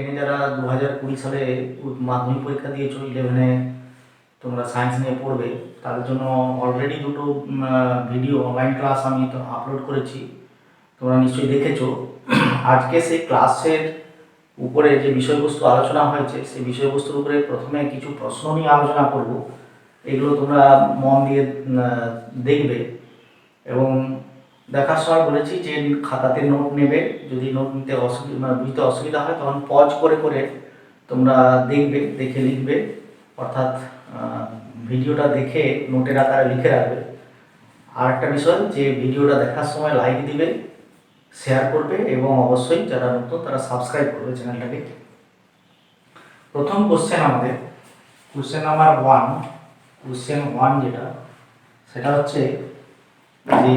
টেনে যারা 2020 সালে মাধ্যমিক পরীক্ষা দিয়েছো, 11-এ তোমরা সায়েন্স নিয়ে পড়বে, তাদের জন্য অলরেডি দুটো ভিডিও অনলাইন ক্লাস আমি তো আপলোড করেছি, তোমরা নিশ্চয়ই দেখেছো। আজকে সেই ক্লাসের উপরে যে বিষয়বস্তু আলোচনা হয়েছে সেই বিষয়বস্তুর উপরে প্রথমে কিছু প্রশ্ন নিয়ে আলোচনা করব। এগুলো তোমরা মন দিয়ে দেখবে এবং দেখার সময় বলেছি যে খাতাতে নোট নেবে। যদি নোট নিতে বুঝতে অসুবিধা হয় তখন পজ করে করে তোমরা দেখবে, দেখে লিখবে, অর্থাৎ ভিডিওটা দেখে নোটের আকারে লিখে রাখবে। আর একটা বিষয় যে ভিডিওটা দেখার সময় লাইক দিবে, শেয়ার করবে এবং অবশ্যই যারা নতুন তারা সাবস্ক্রাইব করবে চ্যানেলটাকে। প্রথম কোশ্চেন আমাদের কোশ্চেন নাম্বার 1, কোশ্চেন 1 যেটা সেটা হচ্ছে যে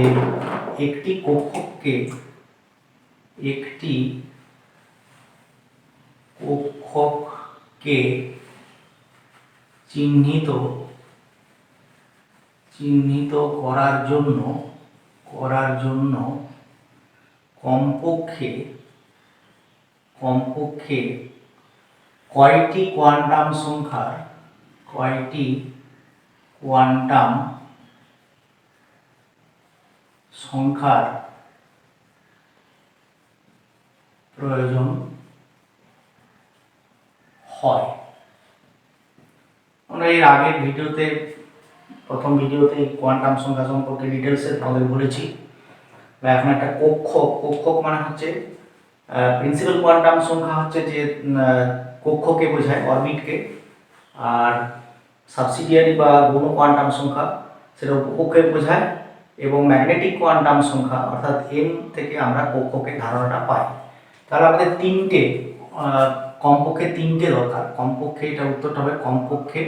একটি কক্ষকে চিহ্নিত করার জন্য কমপক্ষে কয়টি কোয়ান্টাম সংখ্যার প্রয়োজন হয়। আমরা এর আগের ভিডিওতে, প্রথম ভিডিওতে কোয়ান্টাম সংখ্যা সম্পর্কে ডিটেলসে তোমাদের বলেছি। এখন একটা কক্ষক মানে হচ্ছে প্রিন্সিপাল কোয়ান্টাম সংখ্যা হচ্ছে যে কক্ষকে বোঝায়, অরবিটকে, আর সাবসিডিয়ারি বা গৌণ কোয়ান্টাম সংখ্যা সেটা উপকক্ষকে বোঝায়, এবং ম্যাগনেটিক কোয়ান্টাম সংখ্যা অর্থাৎ এম থেকে আমরা কক্ষকের ধারণাটা পাই। তাহলে আমাদের কমপক্ষে তিনটে দরকার। কমপক্ষে এটা উত্তরটা হবে কমপক্ষে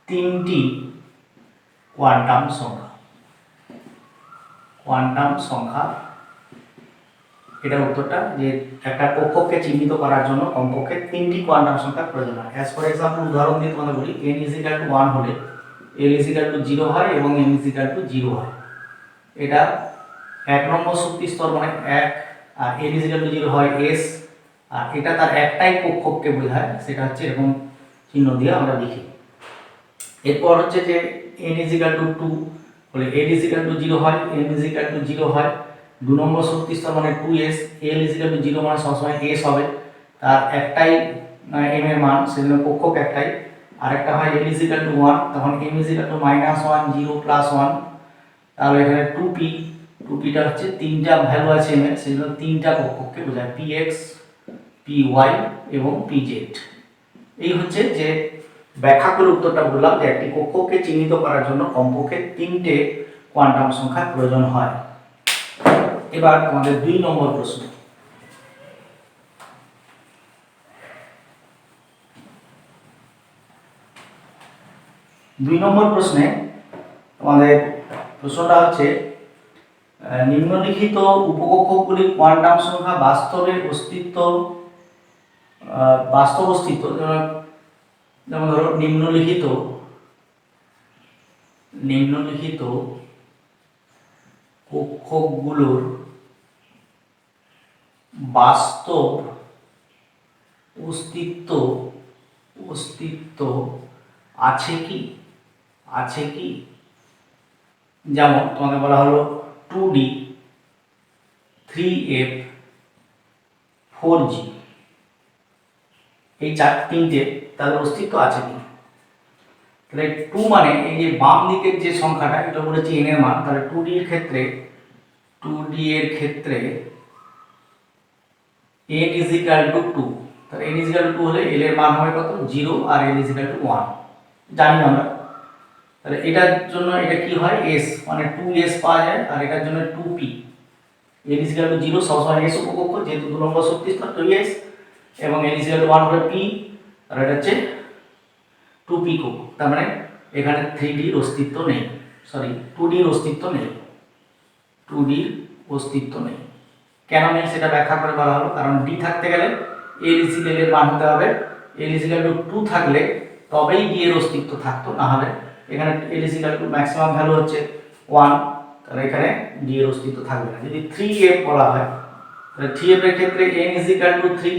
3টি কোয়ান্টাম সংখ্যা। এটা উত্তরটা, যে একটা কক্ষকে চিহ্নিত করার জন্য কমপক্ষে 3টি কোয়ান্টাম সংখ্যা প্রয়োজন হয়। অ্যাজ ফর এক্সাম্পল উদাহরণ দিয়ে তোমাদের বলি, n = 1 হলে l = 0 হয় এবং m = 0 হয়। এটা 1 নম্বর শক্তি স্তর মানে 1, আর l = 0 হয় s, আর এটা তার একটাই কক্ষককে বোঝায়, সেটা হচ্ছে এরকম চিহ্ন দিয়ে আমরা লিখি। এরপর হচ্ছে যে n = 2 হলে l = 0 হয়, m = 0 হয়। 2 নম্বর শক্তি স্তর মানে 2s, l = 0 মানে সবসময় s হবে, তার একটাই m এর মান, সেজন্য কক্ষক একটাই। আরেকটা হয় l = 1, তখন m = -1, 0, +1। তাহলে এখানে 2p টা হচ্ছে তিনটা ভ্যালু আছে m এর, সেজন্য তিনটা কক্ষককে বোঝায়, px, py এবং pz। এই হচ্ছে যে ব্যাখ্যা করে উত্তরটা বললাম যে একটি কক্ষকে চিহ্নিত করার জন্য কমপক্ষে 3টে কোয়ান্টাম সংখ্যার প্রয়োজন হয়। এবার আমাদের 2 নম্বর প্রশ্ন। 2 নম্বর প্রশ্নে আমাদের প্রশ্নটা হচ্ছে নিম্নলিখিত উপকক্ষকগুলির কোয়ান্টাম সংখ্যা বাস্তব অস্তিত্ব, যেমন ধরো নিম্নলিখিত কক্ষকগুলোর বাস্তব অস্তিত্ব আছে কি? যেমন তোমাকে বলা হলো 2D, 3F, 4G, এই তিনটে তাদের অস্তিত্ব আছে কি? তাহলে 2 মানে এই যে বাম দিকের যে সংখ্যাটা, এটা বলেছি n এর মান, তাহলে 2D এর ক্ষেত্রে n = 2, তাহলে n = 2 হলে l এর মান হবে কত? 0, আর l = 1 জানি আমরা। তাহলে এটার জন্য এটা কি হয়? s, মানে 2s পাওয়া যায়, আর এটার জন্য 2p। l = 0 সবসময় s উপকক্ষ, যেহেতু 2 নম্বর শক্তি স্তর 2s, এবং l = 1 হলে p, আর এটা হচ্ছে 2p কক্ষ। তার মানে এখানে 3D এর অস্তিত্ব নেই, 2D এর অস্তিত্ব নেই। 2D এর অস্তিত্ব নেই। কেন নেই সেটা ব্যাখ্যা করে বলা হলো, কারণ d থাকতে গেলে l এর মান হতে হবে, l = 2 থাকলে তবেই d এর অস্তিত্ব থাকতো, না হলে এখানে l = ম্যাক্সিমাম ভ্যালু হচ্ছে 1, তাহলে এখানে d এর অস্তিত্ব থাকবে না। যদি 3f বলা হয়, তাহলে 3f এর ক্ষেত্রে n = 3,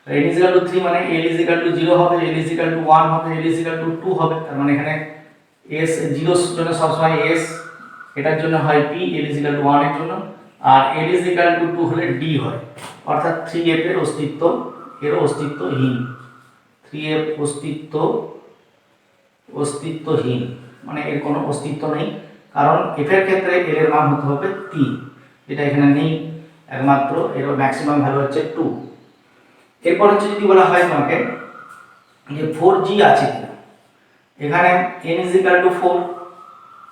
n is equal to 3 মানে l is equal to 0 হবে, l is equal to 1 হবে, l is equal to 2 হবে। তার মানে এখানে s 0 এর জন্য সবসময় s, এটার জন্য হয় p, l is equal to 1 এর জন্য, আর l is equal to 2 হলে d হয়, অর্থাৎ 3f এর অস্তিত্বহীন। 3f অস্তিত্বহীন মানে এর কোনো অস্তিত্ব নেই, কারণ f এর ক্ষেত্রে l এর মান হতে হবে 3, যেটা এখানে নেই, একমাত্র এর ম্যাক্সিমাম ভ্যালু হচ্ছে 2। এরপর হচ্ছে যদি বলা হয় তোমাকে যে 4g আছে কিনা, এখানে n is equal to 4,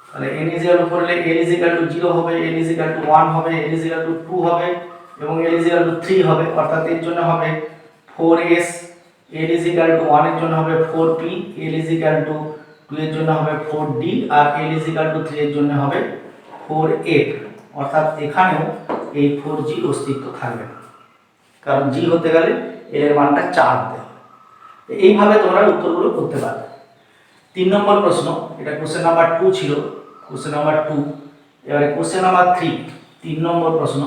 তাহলে n is equal to 4 হলে l is equal to 0 হবে, l is equal to 1 হবে, l is equal to 2 হবে এবং l is equal to 3 হবে, অর্থাৎ এর জন্য হবে 4s, l is equal to 1 এর জন্য হবে 4p, l is equal to 2 এর জন্য হবে 4d R l is equal to 3 এর জন্য হবে 4f, অর্থাৎ এখানেও এই 4g অস্তিত্ব থাকবে না, কারণ g হতে গেলে l এর মানটা 4 হতে হবে। এইভাবে তোমরা উত্তরগুলো করতে পারবে। 3 নম্বর প্রশ্ন, এটা কোশ্চেন নাম্বার 2 ছিল, কোশ্চেন নাম্বার 2। এবারে কোশ্চেন নাম্বার 3, 3 নম্বর প্রশ্ন।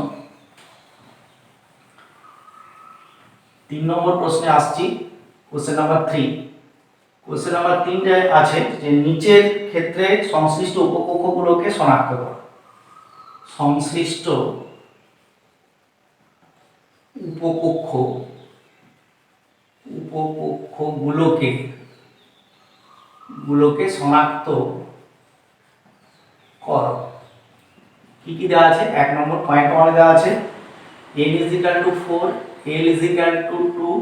3 নম্বর প্রশ্নে আসছি, কোশ্চেন নাম্বার 3। কোশ্চেন নাম্বার 3 আছে যে নিচের ক্ষেত্রে সংশ্লিষ্ট উপকক্ষগুলোকে শনাক্ত করো। সংশ্লিষ্ট উপকক্ষগুলোকে শনাক্ত করো। কি কি দেওয়া আছে? 1 নম্বর পয়েন্ট ওয়ানে দেওয়া আছে n is equal to 4, l is equal to 2,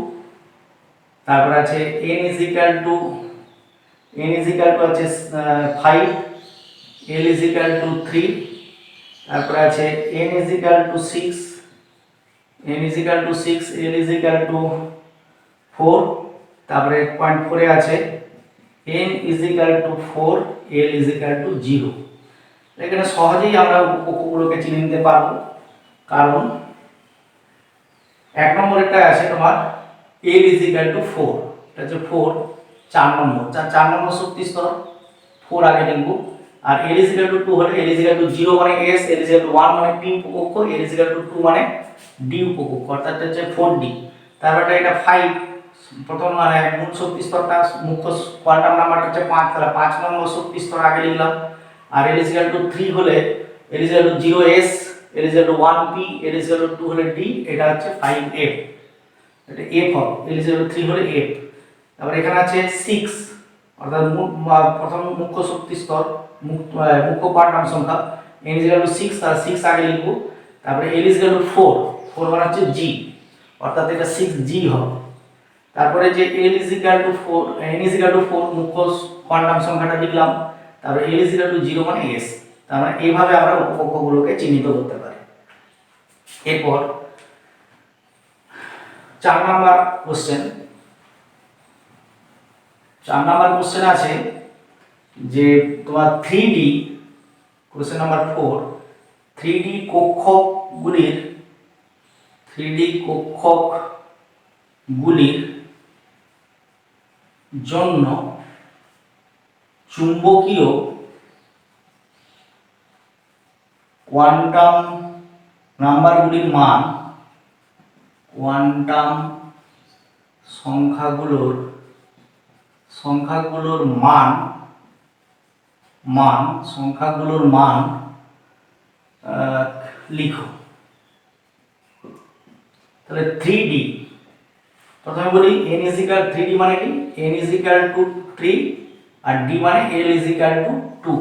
তারপর আছে n is equal to আছে 5, l is equal to 3, তারপর আছে n is equal to 6, l is equal to 4, তারপরে পয়েন্ট 4 এ আছে n is equal to 4, l is equal to 0। এখানে সহজেই আমরা উপকক্ষগুলোকে চিনে নিতে পারবো, কারণ 1 নম্বরেরটা আছে তোমার l is equal to 4, এটা হচ্ছে 4, 4 নম্বর শক্তি স্তর, 4 আগে লিখব, আর l is equal to 2 হলে l is equal to 0 মানে s, l is equal to 1 মানে p উপকক্ষ, l is equal to 2 মানে d উপকক্ষ, অর্থাৎ এটা হচ্ছে 4d। তারপরে এটা 5, প্রথম মানে মূল শক্তি স্তরটা, মুখ্য কোয়ান্টাম নাম্বারটা হচ্ছে 5, তাহলে 5 নম্বর শক্তি স্তর আগে লিখলাম, আর l is equal to 3 হলে l is equal to 0s, l is equal to 1p, l is equal to 2 হলে d, এটা হচ্ছে 5f, এটা f হবে, l is equal to 3 হলে f। তারপর এখানে আছে 6, অর্থাৎ প্রথম মুখ্য শক্তি স্তর, মুখ্য কোয়ান্টাম সংখ্যা, n is equal to 6, তাহলে 6 আগে লিখব, তারপরে l is equal to 4 মানে হচ্ছে g, অর্থাৎ এটা 6g হবে। তারপরে যে l is equal to 4, n is equal to 4 মুখ্য কোয়ান্টাম সংখ্যাটা লিখলাম, তারপরে l is equal to 0 মানে s। তার মানে এইভাবে আমরা উপকক্ষগুলোকে চিহ্নিত করতে পারি। এরপর 4 নাম্বার কোশ্চেন, 4 নাম্বার কোশ্চেন আছে যে তোমার 3D, কোশ্চেন নাম্বার 4, 3D কক্ষকগুলির জন্য চুম্বকীয় কোয়ান্টাম নাম্বারগুলির মান, কোয়ান্টাম সংখ্যাগুলোর মান লিখো। তাহলে 3D, প্রথমে বলি n is equal 3D মানে কি, n is equal to 3 R d মানে l is equal to 2,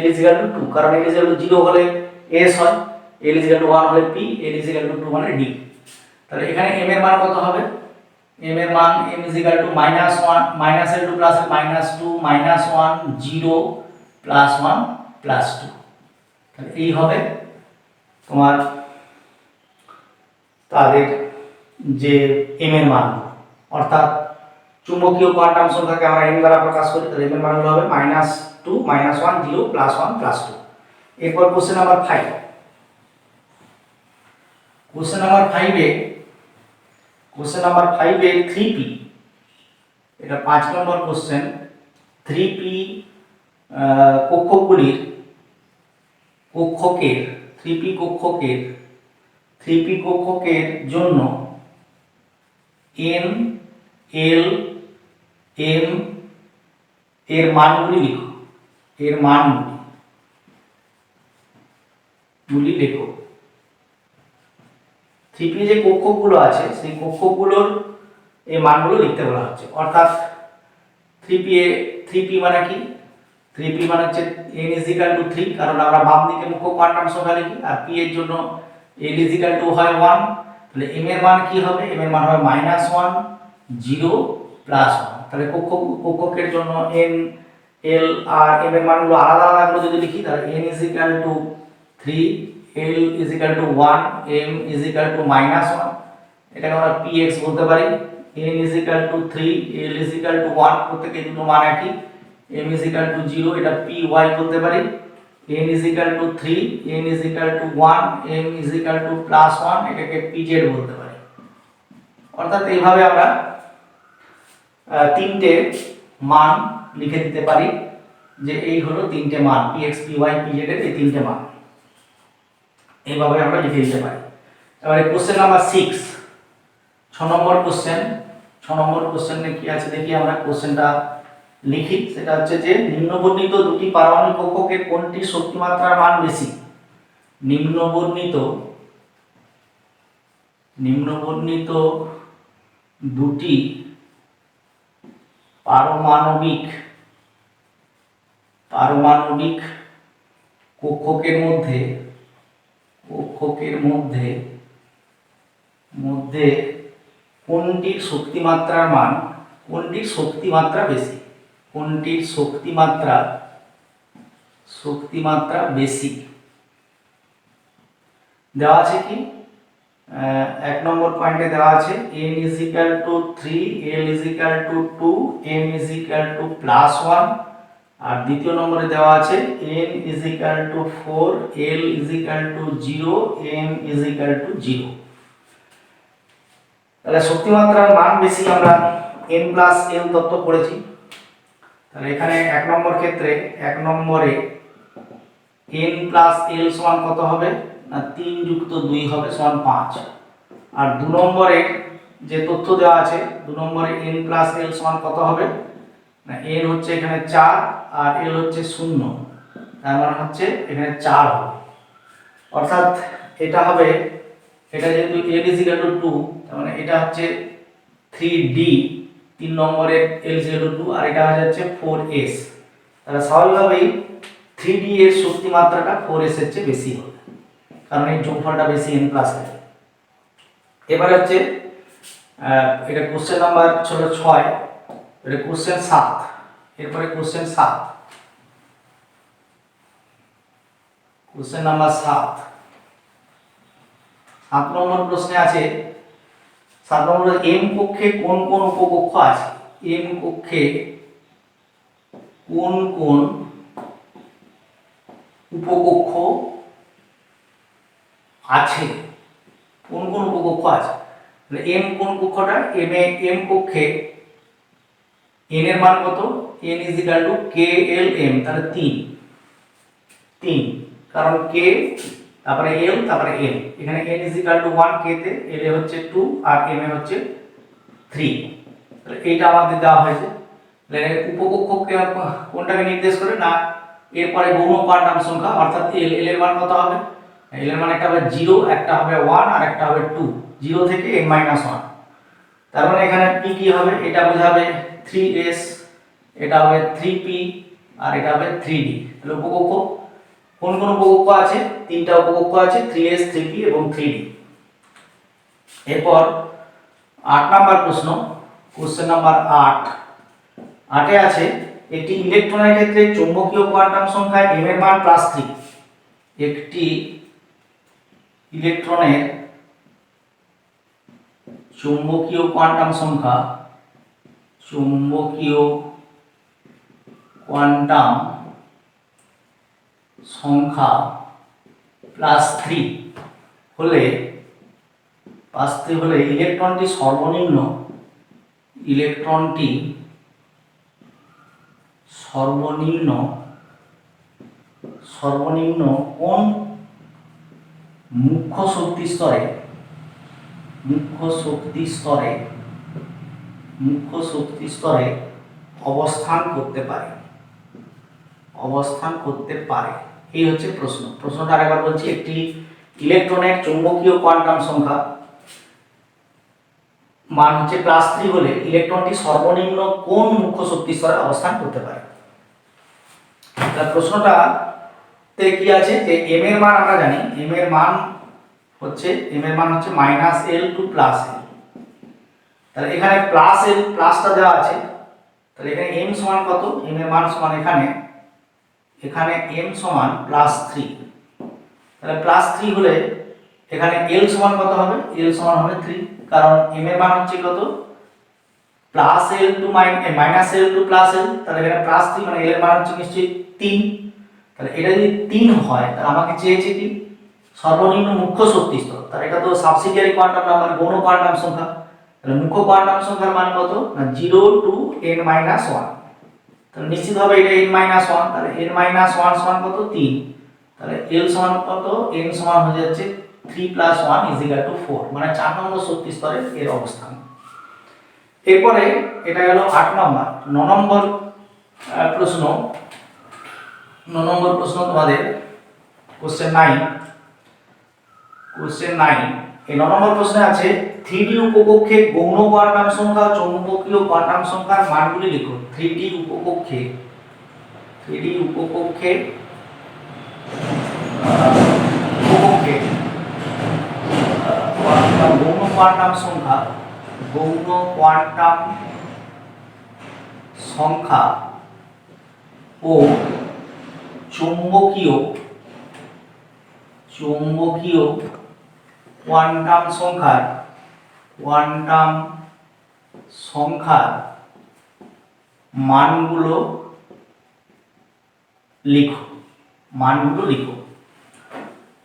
l is equal to 2, কারণ l is equal to 0 হলে s হয়, l is equal to 1 হলে p, l is equal to 2 মানে d। তাহলে এখানে m এর মান কত হবে? m এর মান m is equal to -1, -l2 plus -2, -1, 0, +1, +2, তাহলে এই হবে তোমার তাদের যে m এর মান, অর্থাৎ চুম্বকীয় কোয়ান্টাম সংখ্যাকে আমরা m দ্বারা প্রকাশ করি, তাহলে m এর মান হবে -2, -1, 0, +1, +2। এরপর কোশ্চেন নাম্বার 5, কোশ্চেন নাম্বার 5 এ 3p, এটা 5 নম্বর কোশ্চেন, 3p কক্ষকের জন্য এন, এল, এম এর মানগুলি লিখো, এর মানগুলি লেখো। 3p যে কক্ষকগুলো আছে সেই কক্ষকগুলোর এই মানগুলো লিখতে বলা হচ্ছে। অর্থাৎ 3p মানে কি? 3p মানে হচ্ছে n = 3, কারণ আমরা বাম দিকে মুখ্য কোয়ান্টাম সংখ্যা লিখি, আর p এর জন্য l = হয় 1। তাহলে m এর মান কি হবে? m এর মান হবে -1, 0, +1। তাহলে কক্ষকের জন্য n, l আর m এর মানগুলো আলাদা আলাদা করে যদি লিখি, তাহলে n = 3, l = 1, m = -1। এটাকে আমরা px বলতে পারি। n = 3, l = 1, প্রত্যেককে দুটো মান একই। m = 0, এটা py বলতে পারি। n = 3, n = 1, m = +1, এটাকে pz বলতে পারি। অর্থাৎ এইভাবে আমরা তিনটে মান লিখে দিতে পারি যে এই হলো তিনটে মান, px, py, pz এর এই তিনটে মান। এইভাবে আমরা লিখে দিতে পারি। এবারে কোশ্চেন নাম্বার 6, 6 নম্বর কোশ্চেন। 6 নম্বর কোশ্চেনে কি আছে দেখি আমরা কোশ্চেনটা লিখি। সেটা হচ্ছে যে নিম্নবর্ণিত দুটি পারমাণবিক কক্ষকের কোনটি শক্তিমাত্রার মান বেশি? নিম্নবর্ণিত দুটি পারমাণবিক কক্ষকের মধ্যে কোনটির শক্তিমাত্রা বেশি? কোনটির শক্তিমাত্রা বেশি দেওয়া আছে কি? 1 নম্বর পয়েন্টে দেওয়া আছে n = 3, l = 2, m +1। আর দ্বিতীয় নম্বরে দেওয়া আছে n = 4, l = 0, m = 0। তাহলে শক্তিমাত্রার মান বেশি আমরা n + l তত্ত্ব পড়েছি। তাহলে এখানে 1 নম্বর ক্ষেত্রে 1 নম্বরে n + l সমান কত হবে? না 3 + 2 হবে সমান 5। আর 2 নম্বরে যে তথ্য দেওয়া আছে 2 নম্বরে n + l সমান কত হবে? না n হচ্ছে এখানে 4 আর l হচ্ছে 0, তার মানে হচ্ছে এখানে 4 হবে। অর্থাৎ এটা হবে, এটা যেহেতু l = 2, তার মানে এটা হচ্ছে 3d, 3 নম্বরে l = 2, আর এটা হচ্ছে 4s। তাহলে স্বাভাবিকভাবেই 3d এর শক্তিমাত্রাটা 4s এর চেয়ে বেশি হবে, কারণ এই যোগফলটা বেশি n + l। এবারে হচ্ছে এটা কোশ্চেন নাম্বার 6, এটা কোশ্চেন 7। এরপরে কোশ্চেন 7, কোশ্চেন নাম্বার 7 নম্বর প্রশ্নে আছে 7 নম্বরে m কক্ষে কোন কোন উপকক্ষ আছে? m কক্ষে কোন কোন উপকক্ষ আছে? কোন কোন উপকক্ষ আছে? তাহলে m কোন কক্ষটা? m কক্ষে n এর মান কত? n = k, l, m, তাহলে 3, কারণ k তারপরে l তারপরে m। এখানে n = 1 k তে, l এ হচ্ছে 2 আর m এ হচ্ছে 3। তাহলে এইটা আমাদের দেওয়া হয়েছে। তাহলে উপকক্ষকে কোনটাকে নির্দেশ করে? না এরপরে গৌণ কোয়ান্টাম সংখ্যা, অর্থাৎ l এর মান কত হবে? l এর মান একটা হবে 0, একটা হবে 1 আর একটা হবে 2, 0 থেকে n - 1। তার মানে এখানে p কি হবে? এটা বোঝাবে 3s, এটা হবে 3p আর এটা হবে 3d। তাহলে উপকক্ষ কোন কোন উপকক্ষ আছে? তিনটা উপকক্ষ আছে, 3s, 3p এবং 3d। এরপর 8 নাম্বার প্রশ্ন, কোশ্চেন নাম্বার 8। 8 এ আছে একটি ইলেকট্রনের ক্ষেত্রে চৌম্বকীয় কোয়ান্টাম সংখ্যা m এর মান +3। একটি ইলেকট্রনের চৌম্বকীয় কোয়ান্টাম সংখ্যা +3 হলে ইলেকট্রনটি সর্বনিম্ন কোন মুখ্য শক্তি স্তরে মুখ্য শক্তি স্তরে অবস্থান করতে পারে, অবস্থান করতে পারে। এই হচ্ছে প্রশ্নটা আরেকবার বলছি। একটি ইলেকট্রনের চৌম্বকীয় কোয়ান্টাম সংখ্যা মান হচ্ছে +3 হলে ইলেকট্রনটি সর্বনিম্ন কোন মুখ্য শক্তি স্তরে অবস্থান করতে পারে। তাহলে প্রশ্নটাতে কি আছে যে m এর মান আমরা জানি, m এর মান হচ্ছে -l টু +l। তাহলে এখানে +l প্লাসটা দেওয়া আছে, তাহলে এখানে m সমান কত, m এর মান সমান এখানে m সমান +3। তাহলে +3 হলে এখানে l সমান কত হবে, l সমান হবে 3, কারণ m এর মান হচ্ছে কত +l to -l to +l। তাহলে এখানে +3 মানে l এর মান হচ্ছে নিশ্চয়ই 3। তাহলে এটা যদি 3 হয় তাহলে আমাকে চেয়েছে কি সর্বনিম্ন মুখ্য শক্তি স্তর। তাহলে এটা তো সাবসিডিয়ারি কোয়ান্টাম নাম্বার, গৌণ কোয়ান্টাম সংখ্যা। তাহলে মুখ্য কোয়ান্টাম সংখ্যার মান কত না 0 টু n-1। তাহলে নিশ্চিতভাবে এটা n-1, তাহলে n-1 সমান কত 3। তাহলে l সমান কত, n সমান হয়ে যাচ্ছে 3 + 1 = 4, মানে 4 নম্বর শক্তি স্তরে এর অবস্থান। এরপরে এটা গেল 8 নম্বর। 9 নম্বর প্রশ্ন তোমাদের কোশ্চেন 9। এই 9 নম্বর প্রশ্নে আছে 3D উপকক্ষে গৌণ কোয়ান্টাম সংখ্যা চৌম্বকীয় কোয়ান্টাম সংখ্যার মানগুলি লিখুন। 3D উপকক্ষে গৌণ কোয়ান্টাম সংখ্যা ও চৌম্বকীয় কোয়ান্টাম সংখ্যার মানগুলো লিখো।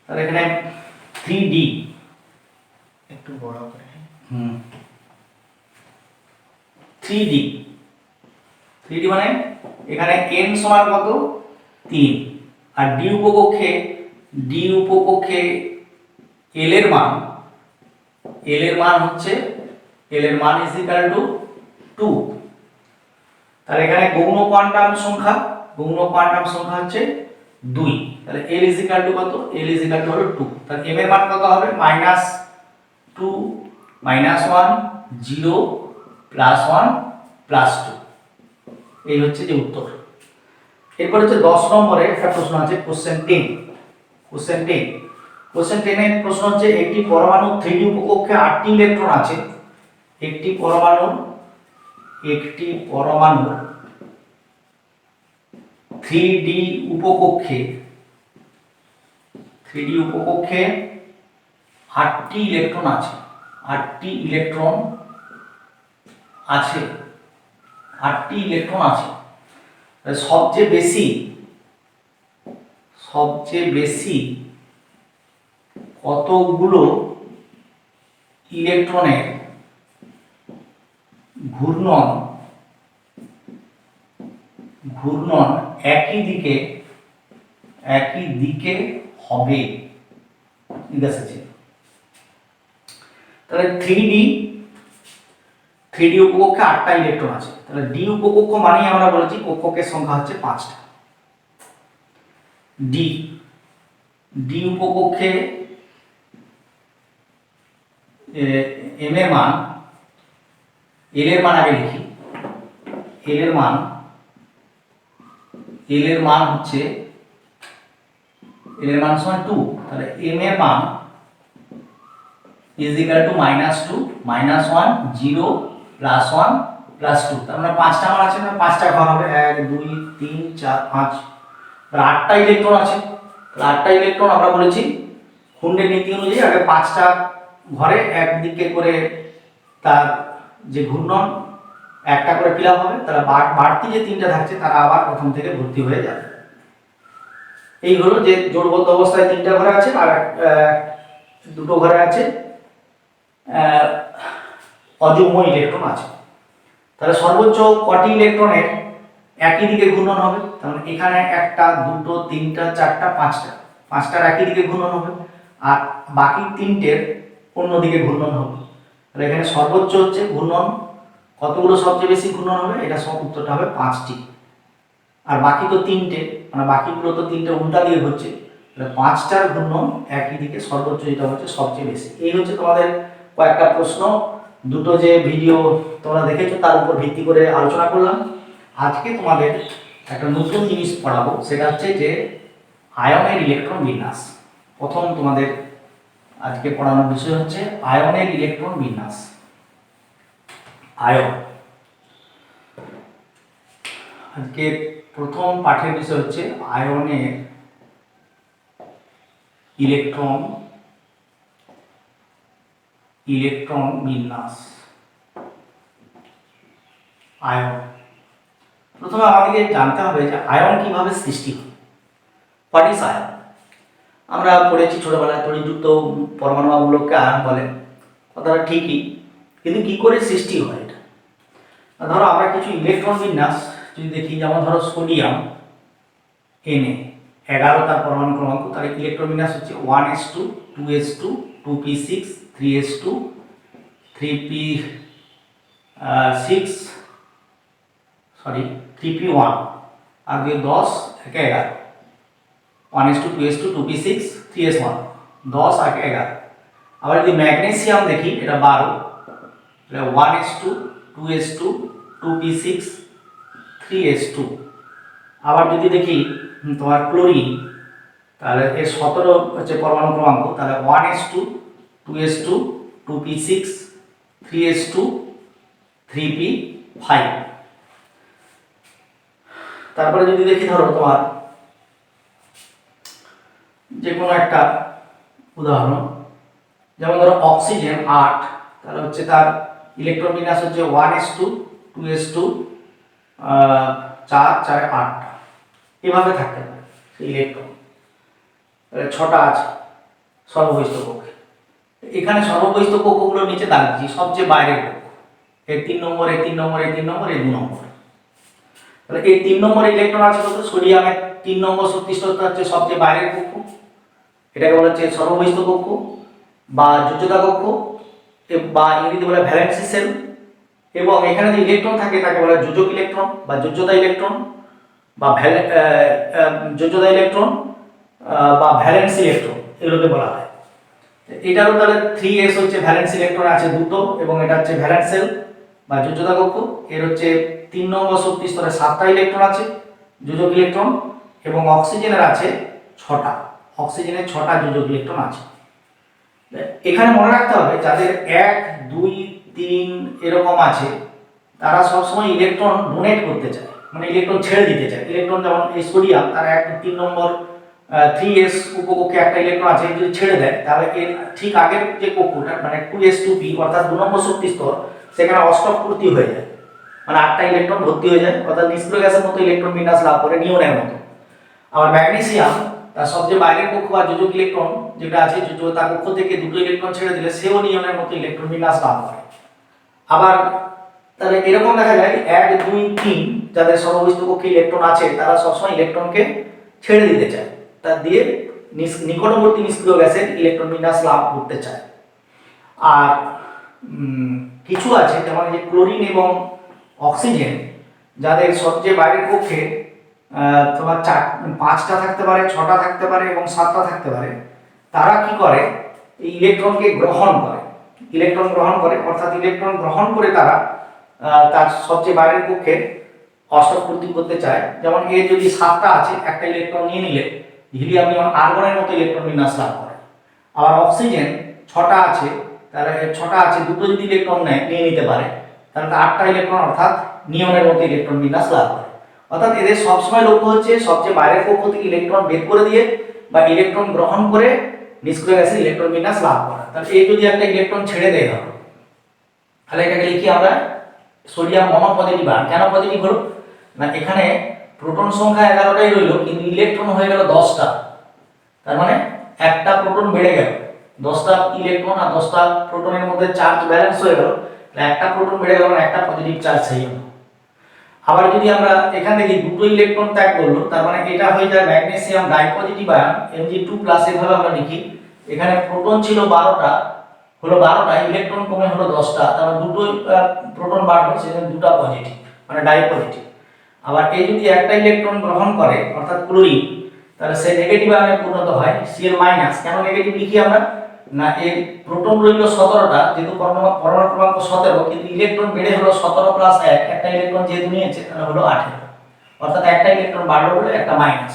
তাহলে এখানে 3D একটু বড় করে 3D মানে এখানে n সমান কত 3, আর d উপকক্ষে l এর মান হচ্ছে l এর মান = 2। তাহলে এখানে গৌণ কোয়ান্টাম সংখ্যা হচ্ছে 2। তাহলে l = কত, l হলো 2। তাহলে m এর মান কত হবে -2 -1 0 +1 +2। এই হচ্ছে যে উত্তর। এরপর হচ্ছে 10 নম্বরে একটা প্রশ্ন আছে, কোশ্চেন 10। কোশ্চেন 10 এর প্রশ্ন হচ্ছে একটি পরমাণু 3D উপকক্ষে 8টি ইলেকট্রন আছে। একটি পরমাণুর 3D উপকক্ষে 8টি ইলেকট্রন আছে। 8টি ইলেকট্রন আছে। সবচেয়ে বেশি কতগুলো ইলেকট্রনের ঘূর্ণন একই দিকে হবে জিজ্ঞাসা। তাহলে 3D উপকক্ষে 8টা ইলেকট্রন আছে। তাহলে D উপকক্ষ মানেই আমরা বলেছি কক্ষকের সংখ্যা হচ্ছে 5টা। D উপকক্ষে m এর মান, l এর মান আগে লিখি। l এর মান হচ্ছে সমান 2। তাহলে m এর মান = -2 -1 0 +1 +2। তার মানে 5টা মান আছে না, 5টা ঘর হবে 1 2 3 4 5। তাহলে 8টা ইলেকট্রন আছে। তাহলে 8টা ইলেকট্রন আমরা বলেছি কুন্ডের নীতি অনুযায়ী আগে 5টা ঘরে একদিকে করে তার যে ঘূর্ণন একটা করে ফিল আপ হবে। তাহলে বাড়তি যে 3টা থাকছে তারা আবার প্রথম থেকে ভর্তি হয়ে যাবে। এই হলো যে জোড়বদ্ধ অবস্থায় 3টা ঘরে আছে আর দুটো ঘরে আছে অযুগ্ম ইলেকট্রন আছে। তাহলে সর্বোচ্চ কটি ইলেকট্রনের একই দিকে ঘূর্ণন হবে? তাহলে এখানে 1টা 2টো 3টা 4টা 5টা, 5টার একই দিকে ঘূর্ণন হবে আর বাকি 3টের অন্য দিকে ঘূর্ণন হবে। তাহলে এখানে সর্বোচ্চ হচ্ছে ঘূর্ণন কতগুলো সবচেয়ে বেশি ঘূর্ণন হবে, এটা সব উত্তরটা হবে 5টি। আর বাকি তো 3টে, মানে বাকিগুলো তো 3টে উল্টা দিয়ে হচ্ছে, তাহলে 5টার ঘূর্ণন একই দিকে সর্বোচ্চ যেটা হচ্ছে সবচেয়ে বেশি। এই হচ্ছে তোমাদের কয়েকটা প্রশ্ন, দুটো যে ভিডিও তোমরা দেখেছো তার উপর ভিত্তি করে আলোচনা করলাম। আজকে তোমাদের একটা নতুন জিনিস পড়াবো, সেটা হচ্ছে যে আয়নের ইলেকট্রন বিন্যাস। প্রথম তোমাদের আজকে পড়ানোর বিষয় হচ্ছে আয়নের ইলেকট্রন বিন্যাস। আয়ন, আজকে প্রথম পাঠের বিষয় হচ্ছে আয়নের ইলেকট্রন বিন্যাস। আয়ন, প্রথমে আমাদেরকে জানতে হবে যে আয়ন কিভাবে সৃষ্টি হয়। What is ion? আমরা পড়েছি ছোটবেলায় তড়িৎযুক্ত পরমাণুগুলোকে আয়ন বলে, কথাটা ঠিকই, কিন্তু কি করে সৃষ্টি হয় এটা? ধরো আমরা কিছু ইলেকট্রন বিন্যাস যদি দেখি, যেমন ধরো সোডিয়াম Na 11 তার পরমাণু ক্রমাঙ্ক, তার ইলেকট্রন বিন্যাস হচ্ছে 1s2 2s2 2p6 3s2 3p6 3p1 আর 10 11 1s2 2s2 2p6 3s1 10 11। আবার যদি ম্যাগনেসিয়াম দেখি, এটা 12, তাহলে 1s2 2s2 2p6 3s2। আবার যদি দেখি তোমার ক্লোরিন, তাহলে এর 17 হচ্ছে পরমাণু ক্রমাঙ্ক, তাহলে 1s2 2s2 2p6 3s2 3p5। তারপরে যদি দেখি ধরো তোমার যে কোনো একটা উদাহরণ, যেমন ধরো অক্সিজেন 8, তাহলে হচ্ছে তার ইলেকট্রন বিন্যাস হচ্ছে 1s2 2s2 4 4 8, এভাবে থাকতে পারে ইলেকট্রন। তাহলে 6টা আছে সর্ববহিষ্ঠ কক্ষে। এখানে সর্ববহিষ্ঠ কক্ষগুলোর নিচে দাঁড়িয়েছি সবচেয়ে বাইরের কক্ষ, এই 3 নম্বর, এই 3 নম্বর, এই 3 নম্বর, এই 2 নম্বর। তাহলে এই 3 নম্বর ইলেকট্রন আছে কত? সোডিয়ামের 3 নম্বর শক্তি স্তরটা হচ্ছে সবচেয়ে বাইরের কক্ষ, এটাকে বলা হচ্ছে সর্ববহিষ্ঠ কক্ষ বা যোজ্যতা কক্ষ, বা ইংরেজিতে বলে ভ্যালেন্সি সেল। এবং এখানে যে ইলেকট্রন থাকে তাকে বলা হয় যোজক ইলেকট্রন বা যোজ্যতা ইলেকট্রন বা যোজ্যতা ইলেকট্রন বা ভ্যালেন্স ইলেকট্রন, এগুলোকে বলা হয়। এটারও তাহলে 3s হচ্ছে ভ্যালেন্স ইলেকট্রন আছে দুটো, এবং এটা হচ্ছে ভ্যালেন্স সেল বা যোজ্যতা কক্ষ। এর হচ্ছে 3 নম্বর শক্তি স্তরে 7টা ইলেকট্রন আছে যোজক ইলেকট্রন, এবং অক্সিজেনের আছে 6টা, অক্সিজেনের 6টা যোজক ইলেকট্রন আছে। এখানে মনে রাখতে হবে যাদের 1 2 3 এরকম আছে, তারা সবসময় ইলেকট্রন ডোনেট করতে চায়, মানে ইলেকট্রন ছেড়ে দিতে চায়। ইলেকট্রন যেমন এই সোডিয়াম, তার 3 নম্বর 3s উপকক্ষে একটা ইলেকট্রন আছে, যদি ছেড়ে দেয় তাহলে এর ঠিক আগের যে কক্ষটা মানে 2s2p অর্থাৎ 2 নম্বর শক্তি স্তর, সেখানে অষ্টক পূর্তি হয়ে যায়, মানে 8টা ইলেকট্রন ভর্তি হয়ে যায়, অর্থাৎ নিষ্ক্রিয় গ্যাসের মতো ইলেকট্রন বিন্যাস লাভ করে, নিয়নের মতো। আবার ম্যাগনেসিয়াম তার সবচেয়ে বাইরের কক্ষ বা যোজক ইলেকট্রন যেটা আছে, যোজকতা কক্ষ থেকে দুটো ইলেকট্রন ছেড়ে দিলে সেও নিয়নের মতো ইলেকট্রন বিন্যাস লাভ করে। আবার তাহলে এরকম দেখা যায় 1 2 3 যাদের সর্ববহিষ্ঠ কক্ষে ইলেকট্রন আছে, তারা সবসময় ইলেকট্রনকে ছেড়ে দিতে চায়, তা দিয়ে নিকটবর্তী নিষ্ক্রিয় গ্যাসের ইলেকট্রন বিন্যাস লাভ করতে চায়। আর কিছু আছে যেমন যে ক্লোরিন এবং অক্সিজেন, যাদের সবচেয়ে বাইরের কক্ষে তোমার 5টা থাকতে পারে, 6টা থাকতে পারে এবং 7টা থাকতে পারে, তারা কি করে? এই ইলেকট্রনকে গ্রহণ করে, ইলেকট্রন গ্রহণ করে, অর্থাৎ ইলেকট্রন গ্রহণ করে তারা তার সবচেয়ে বাইরের কক্ষে অষ্টক পূর্তি করতে চায়। যেমন এর যদি 7টা আছে, একটা ইলেকট্রন নিয়ে নিলে হিলিয়াম যেমন আর্গনের মতো ইলেকট্রন বিন্যাস লাভ করে। আবার অক্সিজেন 6টা আছে, তাহলে 6টা আছে, দুটো যদি ইলেকট্রন নিয়ে নিতে পারে, তাহলে 8টা ইলেকট্রন অর্থাৎ নিয়নের মতো ইলেকট্রন বিন্যাস লাভ করে। অর্থাৎ এদের সবসময় লক্ষ্য হচ্ছে সবচেয়ে বাইরের কক্ষ থেকে ইলেকট্রন বের করে দিয়ে বা ইলেকট্রন গ্রহণ করে নিষ্ক্রিয় গ্যাসের ইলেকট্রন বিন্যাস লাভ করা। তাহলে এই যদি একটা ইলেকট্রন ছেড়ে দেয় ধরো, তাহলে এটাকে লিখি আমরা সোডিয়াম মনোপজিটিভ আয়ন। কেন পজিটিভ হলো না, এখানে প্রোটন সংখ্যা 11টাই রইল, কিন্তু ইলেকট্রন হয়ে গেল 10টা, তার মানে একটা প্রোটন বেড়ে গেল, 10টা ইলেকট্রন আর 10টা প্রোটনের মধ্যে চার্জ ব্যালেন্স হয়ে গেল, একটা প্রোটন বেড়ে গেল, একটা পজিটিভ চার্জ সেই হলো। আবার যদি আমরা এখান থেকে দুটো ইলেকট্রন ত্যাগ করলো, তার মানে এটা হয়ে যায় ম্যাগনেসিয়াম ডাইপজিটিভ আয়ন Mg2+। এভাবে আমরা লিখি, এখানে প্রোটন ছিল 12টা হলো 12টা, ইলেকট্রন কমে হলো 10টা, তাহলে দুটো প্রোটন বাড়লো, সেজন্য দুটো পজিটিভ মানে ডাই পজিটিভ। আবার এই যদি একটা ইলেকট্রন গ্রহণ করে অর্থাৎ ক্লোরিন, তাহলে সে নেগেটিভ আয়নে পরিণত হয় Cl মাইনাস। কেন নেগেটিভ লিখি আমরা, না এর প্রোটন রইল 17টা, যেহেতু পরমাণু ক্রমাঙ্ক 17, কিন্তু ইলেকট্রন বেড়ে হলো 17 প্লাস 1, একটা ইলেকট্রন যেহেতু নিয়েছে তাহলে হলো 18, অর্থাৎ একটা ইলেকট্রন বাড়লো বলে একটা মাইনাস।